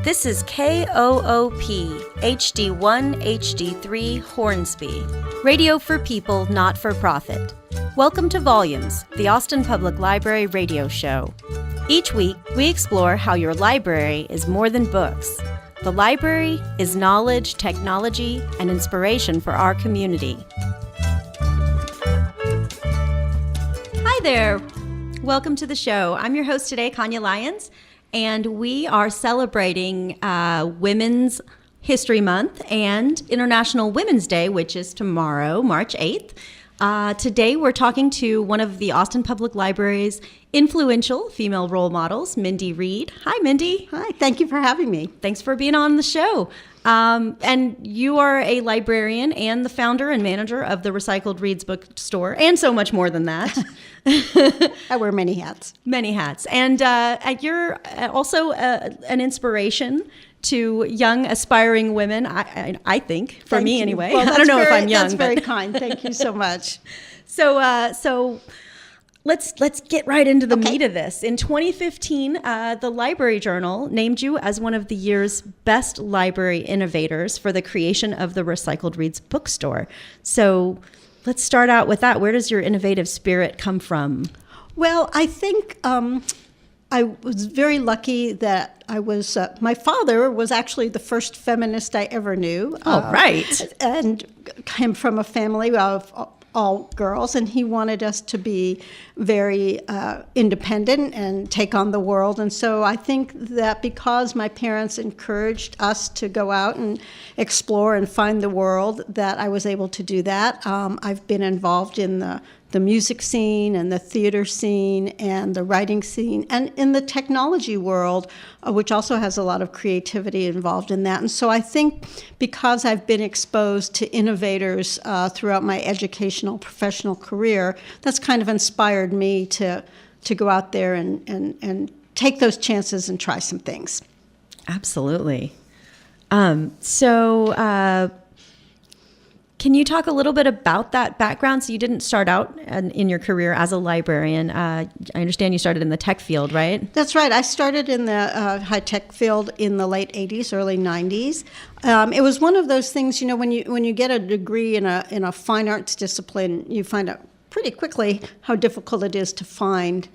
This is KOOP HD1 HD3 Hornsby, radio for people, not for profit. Welcome to Volumes, the Austin Public Library radio show. Each week, we explore how your library is more than books. The library is knowledge, technology, and inspiration for our community. Hi there. Welcome to the show. I'm your host today, Kanya Lyons, and we are celebrating Women's History Month and International Women's Day, which is tomorrow, March 8th. Today, we're talking to one of the Austin Public Library's influential female role models, Mindy Reed. Hi, Mindy. Hi, thank you for having me. Thanks for being on the show. And you are a librarian and the founder and manager of the Recycled Reads bookstore, and so much more than that. I wear many hats. Many hats. And you're also an inspiration to young, aspiring women, I think, for me anyway. Well, I don't know if I'm young. That's very kind. Thank you so much. So let's get right into the meat of this. In 2015, the Library Journal named you as one of the year's best library innovators for the creation of the Recycled Reads bookstore. So let's start out with that. Where does your innovative spirit come from? Well, I think I was very lucky that I was, my father was actually the first feminist I ever knew. Oh, right. And came from a family of all girls, and he wanted us to be very independent and take on the world. And so I think that because my parents encouraged us to go out and explore and find the world, that I was able to do that. I've been involved in the music scene and the theater scene and the writing scene and in the technology world, which also has a lot of creativity involved in that. And so I think because I've been exposed to innovators throughout my educational professional career, that's kind of inspired me to go out there and take those chances and try some things. Absolutely. Can you talk a little bit about that background? So you didn't start out in your career as a librarian. I understand you started in the tech field, right? That's right. I started in the high-tech field in the late 80s, early 90s. It was one of those things, when you get a degree in a fine arts discipline, you find out pretty quickly how difficult it is to find,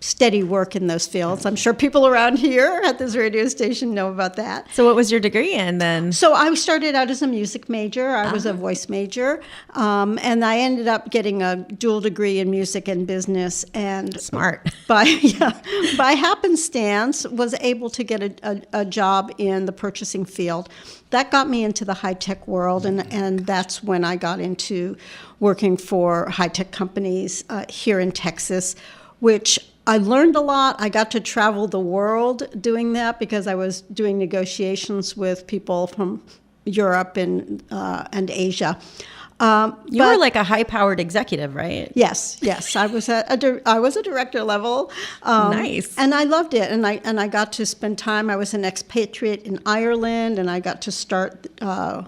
steady work in those fields. I'm sure people around here at this radio station know about that. So what was your degree in then? So I started out as a music major. I was a voice major. And I ended up getting a dual degree in music and business. And smart. By happenstance, was able to get a job in the purchasing field. That got me into the high-tech world, and that's when I got into working for high-tech companies here in Texas, which I learned a lot. I got to travel the world doing that because I was doing negotiations with people from Europe and Asia. You were like a high-powered executive, right? Yes. I was I was a director level. Nice. And I loved it. And I got to spend time. I was an expatriate in Ireland, and I got to start a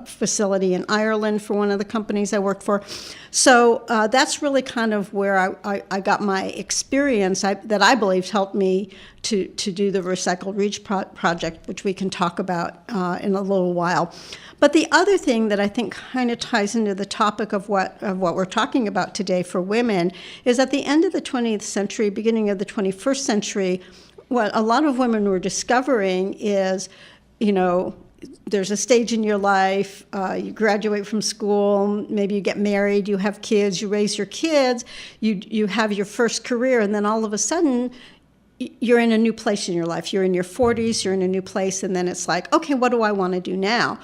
facility in Ireland for one of the companies I worked for. So that's really kind of where I got my experience that I believe helped me to do the Recycled Reads project, which we can talk about in a little while. But the other thing that I think kind of ties into the topic of what we're talking about today for women is at the end of the 20th century, beginning of the 21st century, what a lot of women were discovering is, there's a stage in your life, you graduate from school, maybe you get married, you have kids, you raise your kids, you have your first career, and then all of a sudden, you're in a new place in your life. You're in your 40s, you're in a new place, and then it's like, okay, what do I want to do now?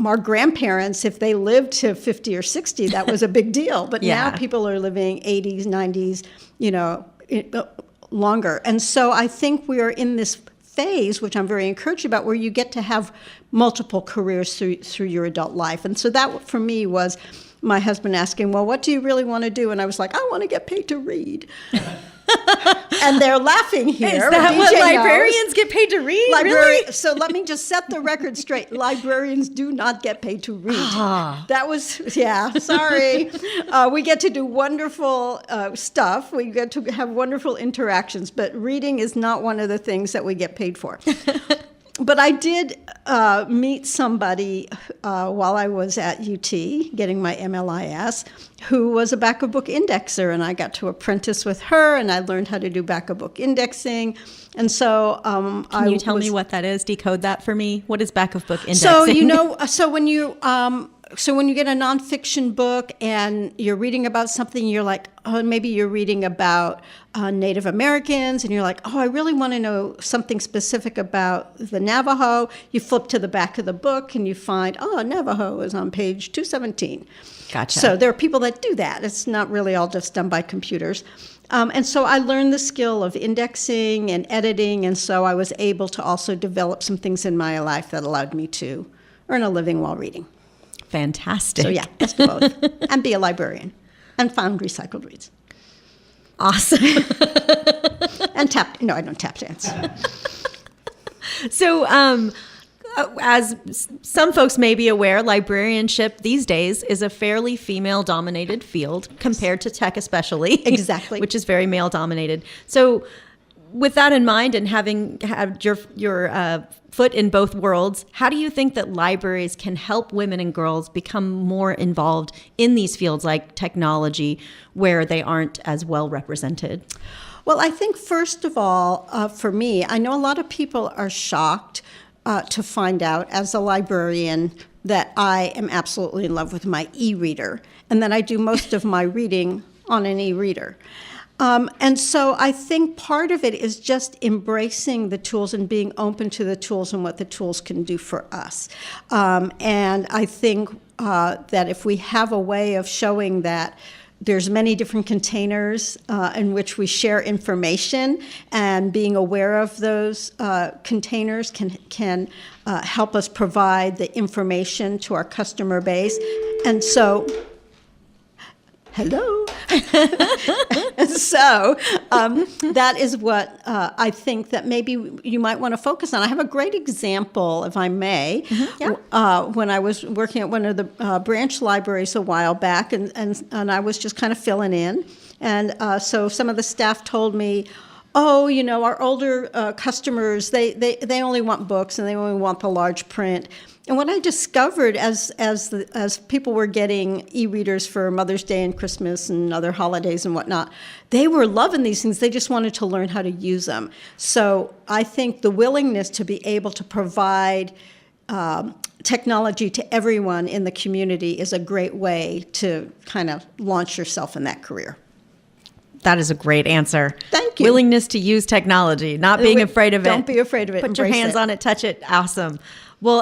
Our grandparents, if they lived to 50 or 60, that was a big deal. But now people are living 80s, 90s, longer. And so I think we are in this phase, which I'm very encouraged about, where you get to have multiple careers through your adult life. And so that, for me, was my husband asking, well, what do you really want to do? And I was like, I want to get paid to read. And they're laughing here. Is that DJ what knows. librarians get paid to read? Really? So let me just set the record straight. Librarians do not get paid to read. That was, sorry. We get to do wonderful stuff. We get to have wonderful interactions, but reading is not one of the things that we get paid for. But I did meet somebody while I was at UT getting my MLIS who was a back of book indexer, and I got to apprentice with her, and I learned how to do back of book indexing. And so Can you tell me what that is? Decode that for me. What is back of book indexing? So when you get a nonfiction book and you're reading about something, you're like, oh, maybe you're reading about Native Americans, and you're like, oh, I really want to know something specific about the Navajo. You flip to the back of the book and you find, oh, Navajo is on page 217. Gotcha. So there are people that do that. It's not really all just done by computers. And so I learned the skill of indexing and editing, and so I was able to also develop some things in my life that allowed me to earn a living while reading. Fantastic. So yeah, let's do both. And be a librarian. And found recycled reads. Awesome. And I don't tap dance. So, as some folks may be aware, librarianship these days is a fairly female-dominated field compared to tech especially. Exactly. Which is very male-dominated. So with that in mind and having had your foot in both worlds, how do you think that libraries can help women and girls become more involved in these fields like technology where they aren't as well represented? Well, I think first of all, for me, I know a lot of people are shocked to find out as a librarian that I am absolutely in love with my e-reader and that I do most of my reading on an e-reader. And so I think part of it is just embracing the tools and being open to the tools and what the tools can do for us. And I think that if we have a way of showing that there's many different containers in which we share information, and being aware of those containers can help us provide the information to our customer base. And so, hello. So that is what I think that maybe you might want to focus on. I have a great example, if I may. Mm-hmm. Yeah. When I was working at one of the branch libraries a while back, and I was just kind of filling in. And so some of the staff told me, oh, our older customers, they only want books and they only want the large print. And what I discovered as people were getting e-readers for Mother's Day and Christmas and other holidays and whatnot, they were loving these things. They just wanted to learn how to use them. So I think the willingness to be able to provide technology to everyone in the community is a great way to kind of launch yourself in that career. That is a great answer. Thank you. Willingness to use technology, not being afraid of it. Don't be afraid of it. Put your hands on it, touch it. Awesome. Well,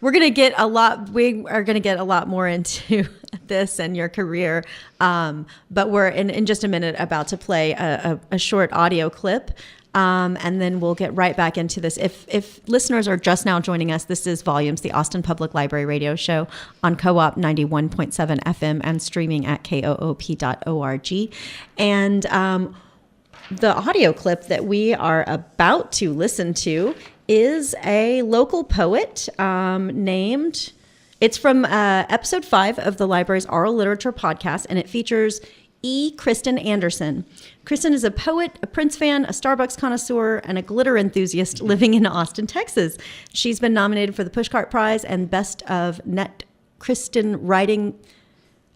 we are going to get a lot more into this and your career. But we're in just a minute about to play a short audio clip. And then we'll get right back into this. If listeners are just now joining us, this is Volumes, the Austin Public Library radio show on Co-op 91.7 FM and streaming at koop.org. And the audio clip that we are about to listen to is a local poet named, it's from episode 5 of the library's oral literature podcast, and it features E. Kristen Anderson. Kristen is a poet, a Prince fan, a Starbucks connoisseur, and a glitter enthusiast living in Austin, Texas. She's been nominated for the Pushcart Prize and Best of Net Kristen Writing.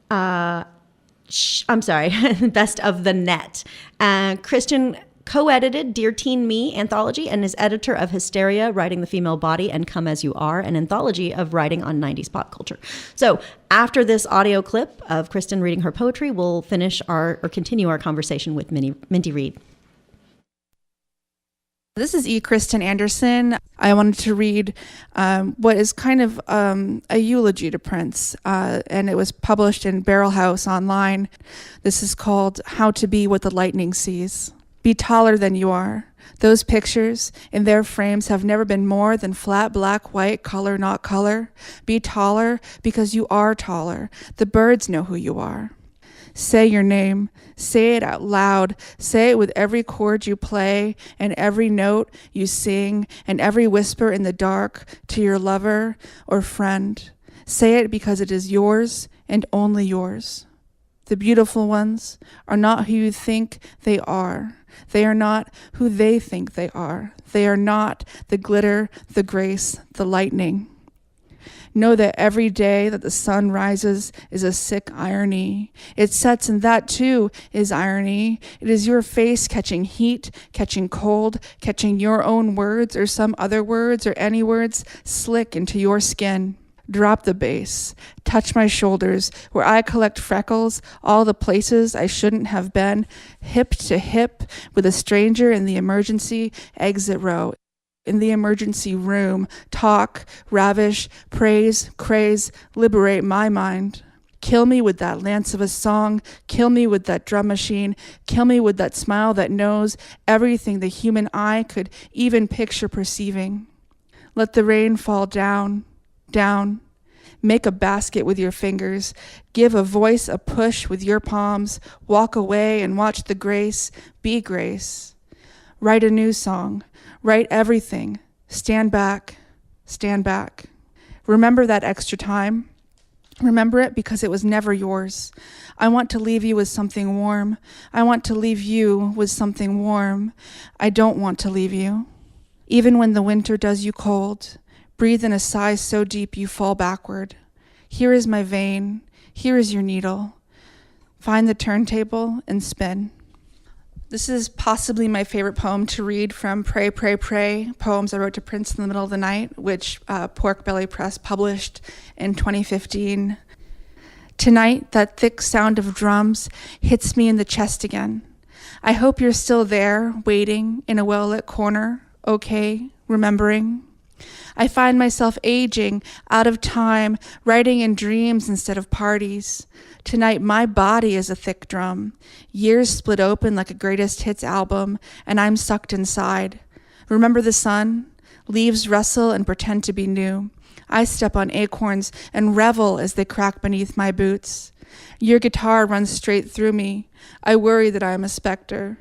Best of the Net. Kristen co-edited Dear Teen Me anthology and is editor of Hysteria, Writing the Female Body, and Come As You Are, an anthology of writing on 90s pop culture. So after this audio clip of Kristen reading her poetry, we'll continue our conversation with Mindy Reed. This is E. Kristen Anderson. I wanted to read what is kind of a eulogy to Prince, and it was published in Barrel House online. This is called How to Be What the Lightning Sees. Be taller than you are. Those pictures in their frames have never been more than flat black, white, color, not color. Be taller because you are taller. The birds know who you are. Say your name. Say it out loud. Say it with every chord you play and every note you sing and every whisper in the dark to your lover or friend. Say it because it is yours and only yours. The beautiful ones are not who you think they are. They are not who they think they are. They are not the glitter, the grace, the lightning. Know that every day that the sun rises is a sick irony. It sets, and that too is irony. It is your face catching heat, catching cold, catching your own words or some other words or any words slick into your skin. Drop the bass. Touch my shoulders where I collect freckles, all the places I shouldn't have been, hip to hip with a stranger in the emergency exit row. In the emergency room, talk, ravish, praise, craze, liberate my mind. Kill me with that lance of a song, kill me with that drum machine, kill me with that smile that knows everything the human eye could even picture perceiving. Let the rain fall down, down. Make a basket with your fingers. Give a voice a push with your palms. Walk away and watch the grace be grace. Write a new song. Write everything. Stand back. Stand back. Remember that extra time. Remember it because it was never yours. I want to leave you with something warm. I want to leave you with something warm. I don't want to leave you. Even when the winter does you cold, breathe in a sigh so deep you fall backward. Here is my vein. Here is your needle. Find the turntable and spin. This is possibly my favorite poem to read from Pray, Pray, Pray, poems I wrote to Prince in the Middle of the Night, which Pork Belly Press published in 2015. Tonight, that thick sound of drums hits me in the chest again. I hope you're still there, waiting in a well-lit corner, okay, remembering. I find myself aging, out of time, writing in dreams instead of parties. Tonight, my body is a thick drum. Years split open like a greatest hits album, and I'm sucked inside. Remember the sun? Leaves rustle and pretend to be new. I step on acorns and revel as they crack beneath my boots. Your guitar runs straight through me. I worry that I am a specter.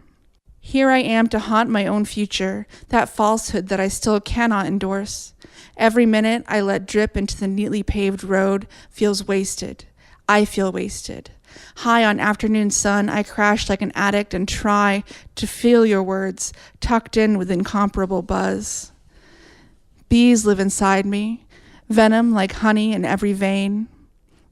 Here I am to haunt my own future, that falsehood that I still cannot endorse. Every minute I let drip into the neatly paved road feels wasted. I feel wasted. High on afternoon sun, I crash like an addict and try to feel your words, tucked in with incomparable buzz. Bees live inside me, venom like honey in every vein.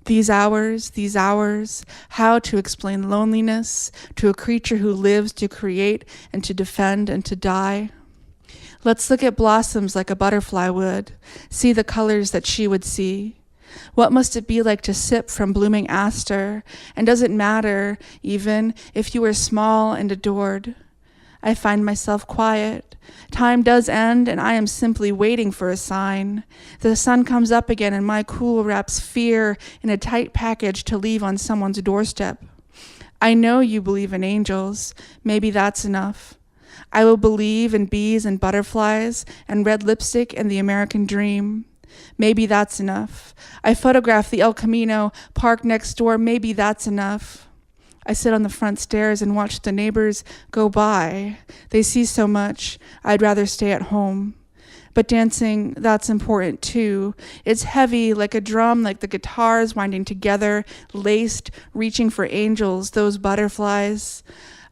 These hours, how to explain loneliness to a creature who lives to create and to defend and to die. Let's look at blossoms like a butterfly would, see the colors that she would see. What must it be like to sip from blooming aster? And does it matter, even if you are small and adored? I find myself quiet. Time does end, and I am simply waiting for a sign. The sun comes up again, and my cool wraps fear in a tight package to leave on someone's doorstep. I know you believe in angels. Maybe that's enough. I will believe in bees and butterflies and red lipstick and the American dream. Maybe that's enough. I photograph the El Camino park next door. Maybe that's enough. I sit on the front stairs and watch the neighbors go by. They see so much. I'd rather stay at home. But dancing, that's important too. It's heavy like a drum, like the guitars winding together, laced, reaching for angels, those butterflies.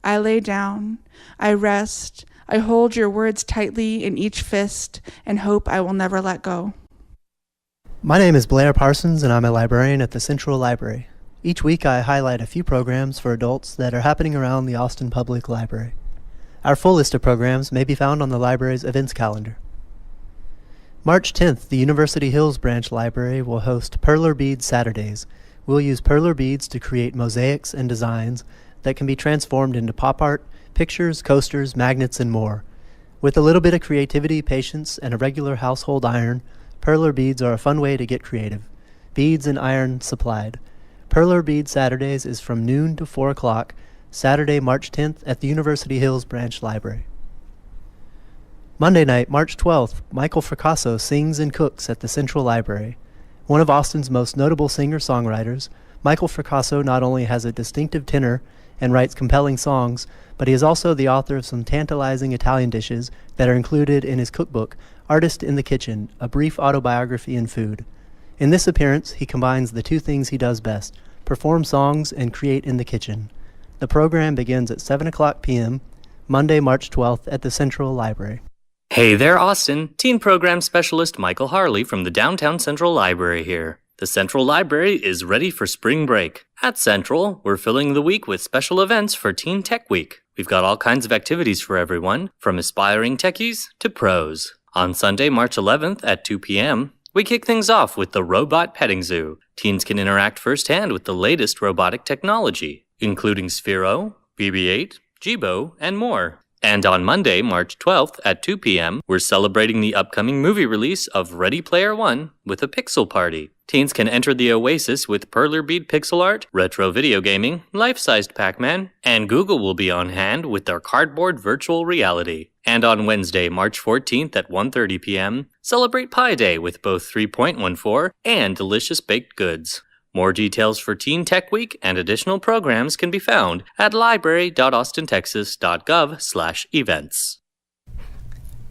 I lay down. I rest. I hold your words tightly in each fist and hope I will never let go. My name is Blair Parsons, and I'm a librarian at the Central Library. Each week I highlight a few programs for adults that are happening around the Austin Public Library. Our full list of programs may be found on the library's events calendar. March 10th, the University Hills Branch Library will host Perler Bead Saturdays. We'll use perler beads to create mosaics and designs that can be transformed into pop art, pictures, coasters, magnets, and more. With a little bit of creativity, patience, and a regular household iron, perler beads are a fun way to get creative. Beads and iron supplied. Perler Bead Saturdays is from noon to 4 o'clock, Saturday, March 10th at the University Hills Branch Library. Monday night, March 12th, Michael Fracasso sings and cooks at the Central Library. One of Austin's most notable singer-songwriters, Michael Fracasso not only has a distinctive tenor and writes compelling songs, but he is also the author of some tantalizing Italian dishes that are included in his cookbook, Artist in the Kitchen, A Brief Autobiography in Food. In this appearance, he combines the two things he does best, perform songs and create in the kitchen. The program begins at 7 o'clock p.m., Monday, March 12th at the Central Library. Hey there, Austin. Teen Program Specialist Michael Harley from the Downtown Central Library here. The Central Library is ready for spring break. At Central, we're filling the week with special events for Teen Tech Week. We've got all kinds of activities for everyone, from aspiring techies to pros. On Sunday, March 11th at 2 p.m., we kick things off with the Robot Petting Zoo. Teens can interact firsthand with the latest robotic technology, including Sphero, BB-8, Jibo, and more. And on Monday, March 12th at 2 p.m., we're celebrating the upcoming movie release of Ready Player One with a pixel party. Teens can enter the oasis with perler bead pixel art, retro video gaming, life-sized Pac-Man, and Google will be on hand with their cardboard virtual reality. And on Wednesday, March 14th at 1:30 p.m., celebrate Pi Day with both 3.14 and delicious baked goods. More details for Teen Tech Week and additional programs can be found at library.austintexas.gov/events.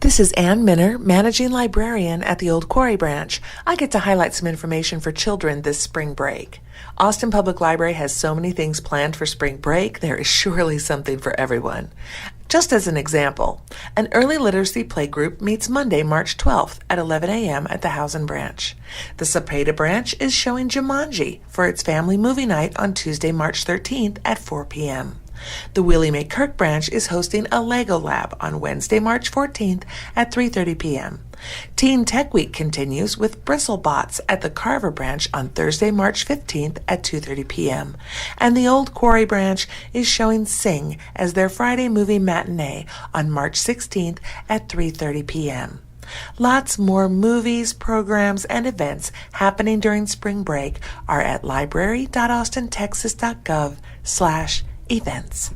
This is Ann Minner, Managing Librarian at the Old Quarry Branch. I get to highlight some information for children this spring break. Austin Public Library has so many things planned for spring break, there is surely something for everyone. Just as an example, an early literacy playgroup meets Monday, March 12th at 11 a.m. at the Housen Branch. The Sapeda Branch is showing Jumanji for its family movie night on Tuesday, March 13th at 4 p.m. The Willie Mae Kirk Branch is hosting a Lego Lab on Wednesday, March 14th at 3:30 p.m. Teen Tech Week continues with Bristlebots at the Carver Branch on Thursday, March 15th at 2:30 p.m. And the Old Quarry Branch is showing Sing as their Friday movie matinee on March 16th at 3:30 p.m. Lots more movies, programs, and events happening during spring break are at library.austintexas.gov/events.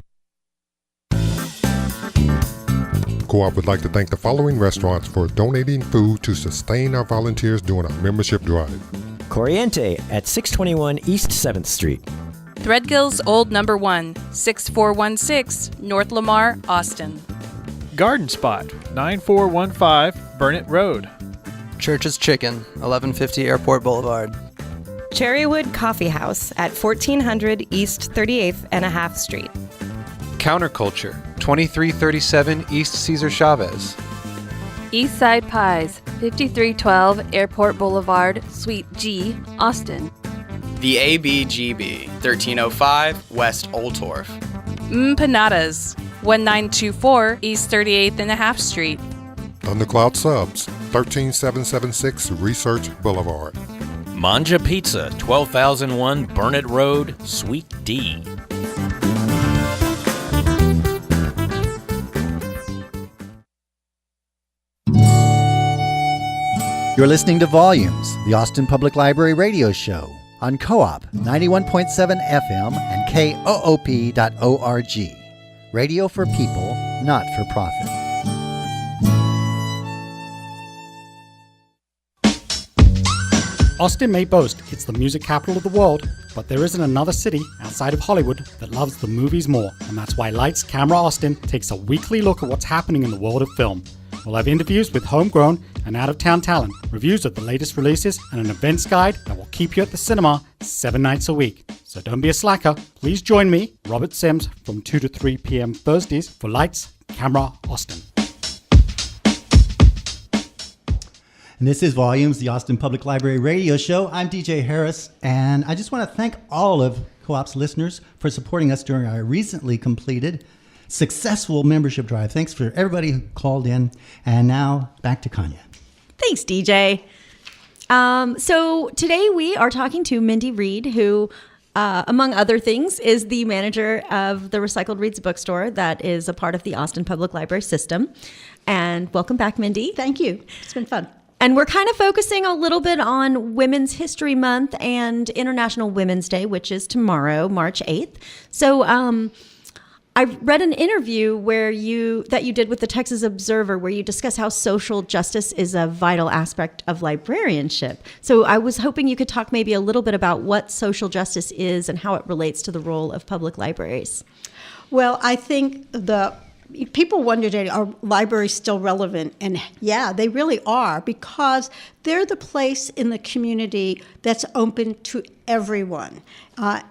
Co-op would like to thank the following restaurants for donating food to sustain our volunteers during our membership drive. Corriente at 621 East 7th Street. Threadgill's Old Number 1, 6416 North Lamar, Austin. Garden Spot, 9415 Burnett Road. Church's Chicken, 1150 Airport Boulevard. Cherrywood Coffee House at 1400 East 38th and a half Street. Counterculture, 2337 East Cesar Chavez. Eastside Pies, 5312 Airport Boulevard, Suite G, Austin. The ABGB, 1305 West Oltorf. Empanadas, 1924 East 38th and a half Street. Thundercloud Subs, 13776 Research Boulevard. Manja Pizza, 12001 Burnett Road, Suite D. You're listening to Volumes, the Austin Public Library radio show on Co-op 91.7 FM and KOOP.org. Radio for people, not for profit. Austin may boast it's the music capital of the world, but there isn't another city outside of Hollywood that loves the movies more, and that's why Lights Camera Austin takes a weekly look at what's happening in the world of film. We'll have interviews with homegrown and out-of-town talent, reviews of the latest releases, and an events guide that will keep you at the cinema 7 nights a week. So don't be a slacker. Please join me, Robert Sims, from 2 to 3 p.m. Thursdays for Lights Camera Austin. And this is Volumes, the Austin Public Library radio show. I'm DJ Harris, and I just want to thank all of Co-op's listeners for supporting us during our recently completed successful membership drive. Thanks for everybody who called in. And now back to Kanya. Thanks, DJ. So today we are talking to Mindy Reed, who, among other things, is the manager of the Recycled Reads bookstore that is a part of the Austin Public Library system. And welcome back, Mindy. Thank you. It's been fun. And we're kind of focusing a little bit on Women's History Month and International Women's Day, which is tomorrow, March 8th. So I read an interview that you did with the Texas Observer where you discuss how social justice is a vital aspect of librarianship. So I was hoping you could talk maybe a little bit about what social justice is and how it relates to the role of public libraries. Well, I think people wonder, are libraries still relevant? And yeah, they really are, because they're the place in the community that's open to everyone.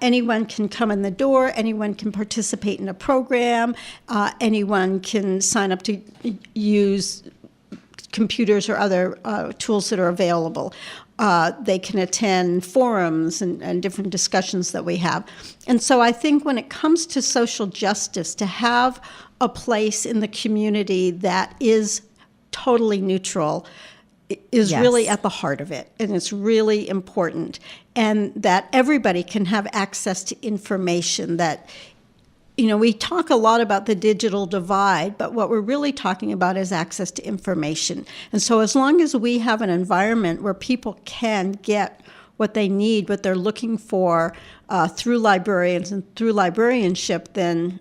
Anyone can come in the door, anyone can participate in a program, anyone can sign up to use computers or other tools that are available. They can attend forums and different discussions that we have. And so I think when it comes to social justice, to have a place in the community that is totally neutral is really at the heart of it, and it's really important, and that everybody can have access to information. That, we talk a lot about the digital divide, but what we're really talking about is access to information. And so as long as we have an environment where people can get what they need, what they're looking for through librarians and through librarianship, then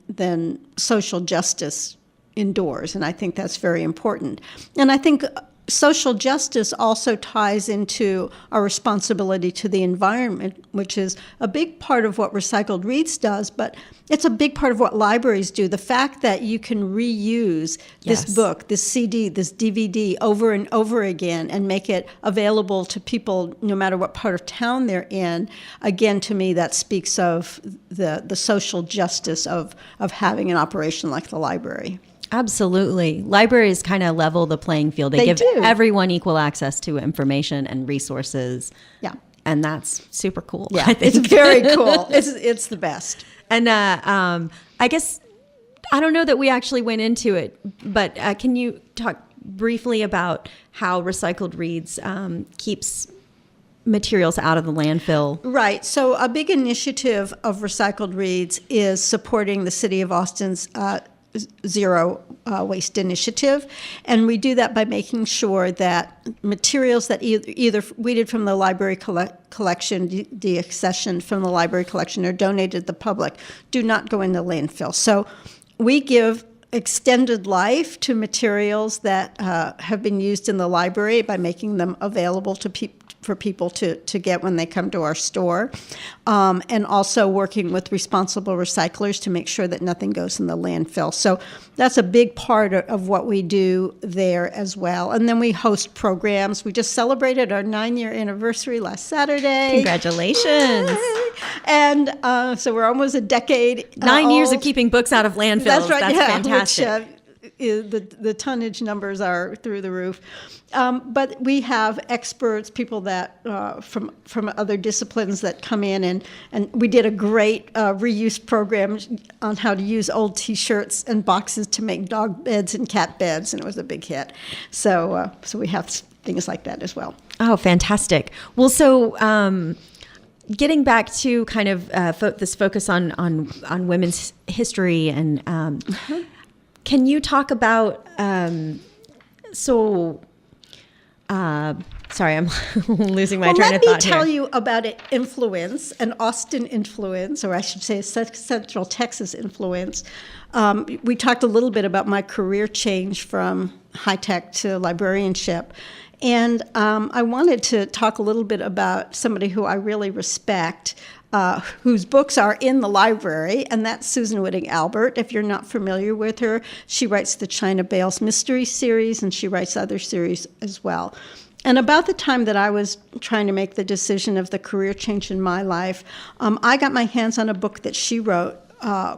social justice endures. And I think that's very important. And I think social justice also ties into our responsibility to the environment, which is a big part of what Recycled Reads does, but it's a big part of what libraries do. The fact that you can reuse this book, this CD, this DVD over and over again and make it available to people no matter what part of town they're in, again, to me, that speaks of the social justice of having an operation like the library. Absolutely. Libraries kind of level the playing field. They give do. Everyone equal access to information and resources. Yeah. And that's super cool. Yeah, I think. it's very cool. It's the best. And I guess, I don't know that we actually went into it, but can you talk briefly about how Recycled Reads keeps materials out of the landfill? Right. So a big initiative of Recycled Reads is supporting the City of Austin's Zero Waste Initiative, and we do that by making sure that materials that either weeded from the library collection, deaccessioned from the library collection, or donated to the public do not go in the landfill. So we give extended life to materials that have been used in the library by making them available to for people to get when they come to our store, and also working with responsible recyclers to make sure that nothing goes in the landfill. So that's a big part of what we do there as well. And then we host programs. We just celebrated our 9-year anniversary last Saturday. Congratulations. Yay. And so we're almost a decade 9 years old. of keeping books out of landfills. That's right. That's fantastic. The tonnage numbers are through the roof. But we have experts, people that from other disciplines that come in, and we did a great reuse program on how to use old T-shirts and boxes to make dog beds and cat beds, and it was a big hit. So we have things like that as well. Oh, fantastic. Well, so getting back to kind of this focus on women's history, and can you talk about sorry, I'm losing my train of thought here. Let me tell you about an Austin influence, or I should say a Central Texas influence. We talked a little bit about my career change from high-tech to librarianship. And I wanted to talk a little bit about somebody who I really respect, whose books are in the library, and that's Susan Whitting Albert. If you're not familiar with her, she writes the China Bales Mystery series, and she writes other series as well. And about the time that I was trying to make the decision of the career change in my life, I got my hands on a book that she wrote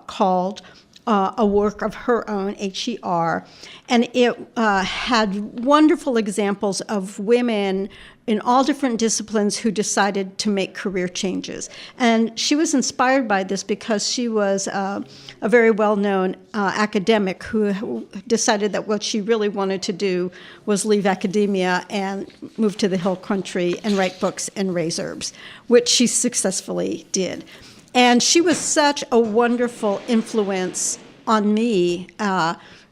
called A Work of Her Own, H-E-R, and it had wonderful examples of women in all different disciplines who decided to make career changes. And she was inspired by this because she was a very well-known academic who decided that what she really wanted to do was leave academia and move to the hill country and write books and raise herbs, which she successfully did. And she was such a wonderful influence on me.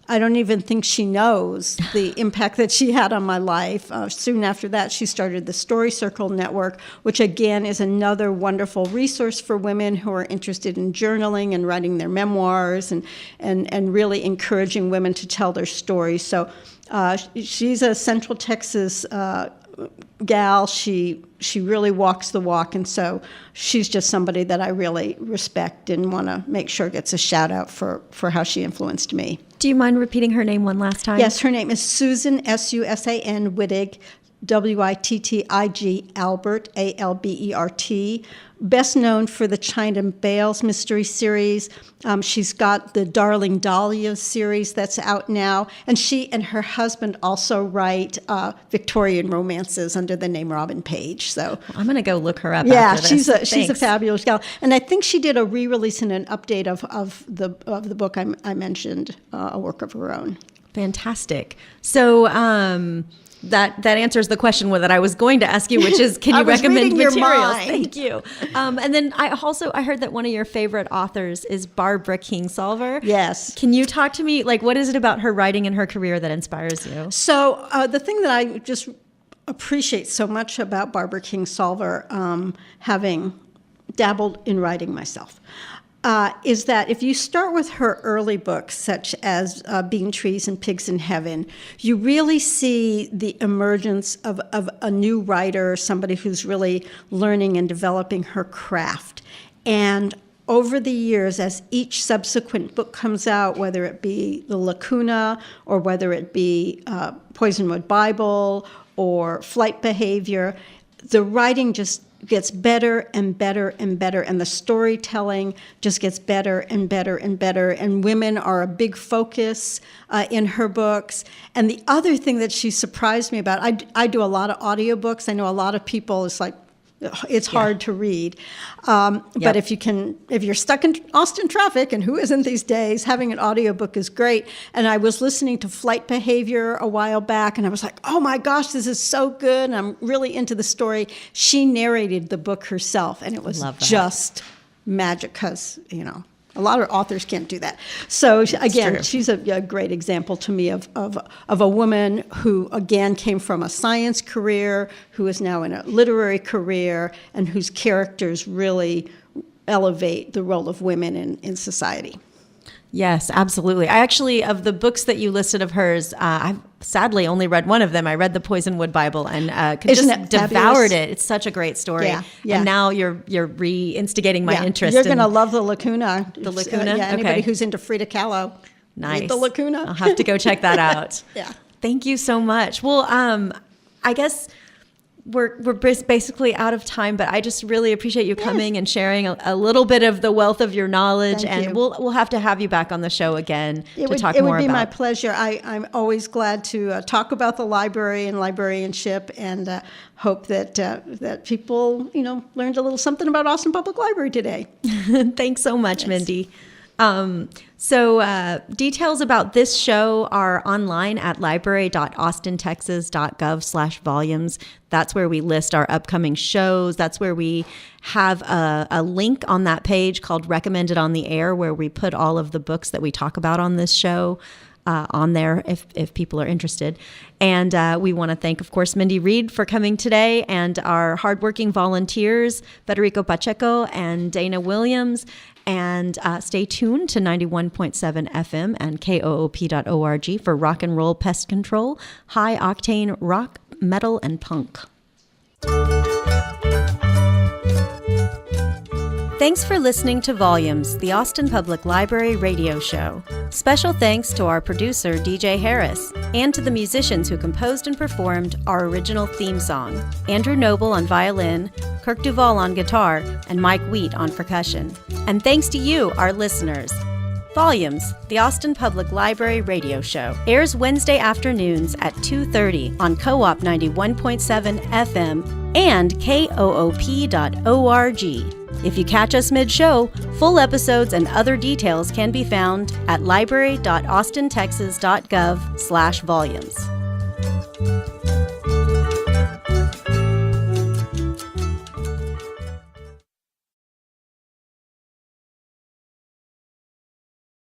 I don't even think she knows the impact that she had on my life. Soon after that, she started the Story Circle Network, which again is another wonderful resource for women who are interested in journaling and writing their memoirs and really encouraging women to tell their stories. So she's a Central Texas gal. She really walks the walk, and so she's just somebody that I really respect and want to make sure gets a shout out for how she influenced me. Do you mind repeating her name one last time? Yes, her name is Susan, Susan Wittig, Wittig, Albert, Albert. Best known for the China Bales mystery series. She's got the Darling Dahlia series that's out now. And she and her husband also write Victorian romances under the name Robin Page. So I'm going to go look her up yeah, after this. she's a fabulous gal. And I think she did a re-release and an update of the book I mentioned, a work of her own. Fantastic. So that answers the question that I was going to ask you, which is, can you recommend materials? Thank you. And then I heard that one of your favorite authors is Barbara Kingsolver. Yes. Can you talk to me, like, what is it about her writing and her career that inspires you? So the thing that I just appreciate so much about Barbara Kingsolver, having dabbled in writing myself, is that if you start with her early books, such as Bean Trees and Pigs in Heaven, you really see the emergence of a new writer, somebody who's really learning and developing her craft. And over the years, as each subsequent book comes out, whether it be The Lacuna or whether it be Poisonwood Bible or Flight Behavior, the writing just gets better and better and better, and the storytelling just gets better and better and better, and women are a big focus in her books. And the other thing that she surprised me about, I do a lot of audiobooks. I know a lot of people, it's hard to read. But if you're stuck in Austin traffic, and who isn't these days, having an audiobook is great. And I was listening to Flight Behavior a while back, and I was like, oh my gosh, this is so good. And I'm really into the story. She narrated the book herself, and it was just magic because, a lot of authors can't do that. So again, she's a great example to me of a woman who, again, came from a science career, who is now in a literary career, and whose characters really elevate the role of women in society. Yes, absolutely. I actually, of the books that you listed of hers, I've sadly only read one of them. I read the Poisonwood Bible and devoured it. It's such a great story. Yeah. And now you're re-instigating my interest. You're going to love The Lacuna. The Lacuna? Anybody who's into Frida Kahlo. Nice. Read The Lacuna. I'll have to go check that out. Yeah. Thank you so much. Well, I guess we're basically out of time, but I just really appreciate you coming and sharing a little bit of the wealth of your knowledge. Thank you. We'll have to have you back on the show again to talk more about. It would be my pleasure. I'm always glad to talk about the library and librarianship, and hope that people learned a little something about Austin Public Library today. Thanks so much, Mindy. So details about this show are online at library.austintexas.gov/volumes. That's where we list our upcoming shows. That's where we have a link on that page called Recommended on the Air, where we put all of the books that we talk about on this show on there if people are interested. And we want to thank, of course, Mindy Reed for coming today, and our hardworking volunteers, Federico Pacheco and Dana Williams. And stay tuned to 91.7 FM and KOOP.org for rock and roll pest control, high octane rock, metal, and punk. Thanks for listening to Volumes, the Austin Public Library radio show. Special thanks to our producer, DJ Harris, and to the musicians who composed and performed our original theme song, Andrew Noble on violin, Kirk Duvall on guitar, and Mike Wheat on percussion. And thanks to you, our listeners. Volumes, the Austin Public Library radio show, airs Wednesday afternoons at 2:30 on Co-op 91.7 FM and KOOP.org. If you catch us mid-show, full episodes and other details can be found at library.austintexas.gov/volumes.